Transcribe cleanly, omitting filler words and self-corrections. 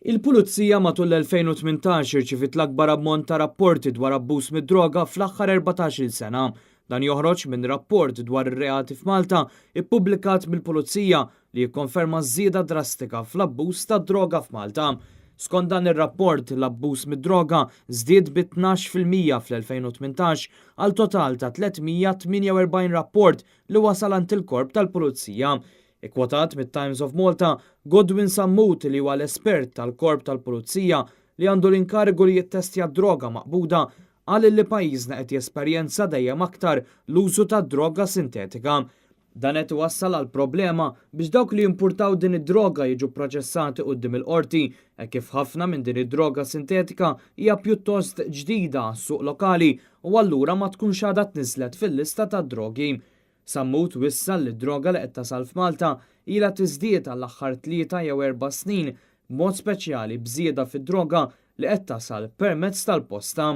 Il-Pulizija matul l-2018 irċivit l-akbar ammont ta' rapporti dwar abbuż mid-droga fl-aħħar 14-il sena. Dan joħroġ minn rapport dwar ir-reati f'Malta ippubblikat mill-Pulizija li jikkonferma żieda drastika fl-abbuż ta' droga f'Malta. Skont dan ir-rapport, l-abbuż mid-droga żdied bi 12% fl-2018 għal total ta' 348 rapport li wasal għand il-korp tal-Pulizija. Ikkwotat mit-Times of Malta, Godwin Sammut li huwa l-espert tal-Korp tal-Pulizija li għandu l-inkarigu li jittestja droga maqbuda qal li pajjiżna qed jesperjenza dejjem aktar l-użu ta' droga sintetika. Dan qed iwassal għal problema biex dawk li jimpurtaw din id-droga jiġu proċessati quddiem il-qorti kif ħafna minn din id-droga sintetika hija pjuttost ġdida għas-suq lokali u allura ma tkunx għadha tniżlet fil-lista tad-drogi. Sammut wissal li d-droga li qed tasal f'Malta ilha tiżdied għall-aħħar 3 jew 4 snin b'mod speċjali bżieda fid-droga li qed tasal permezz tal-posta.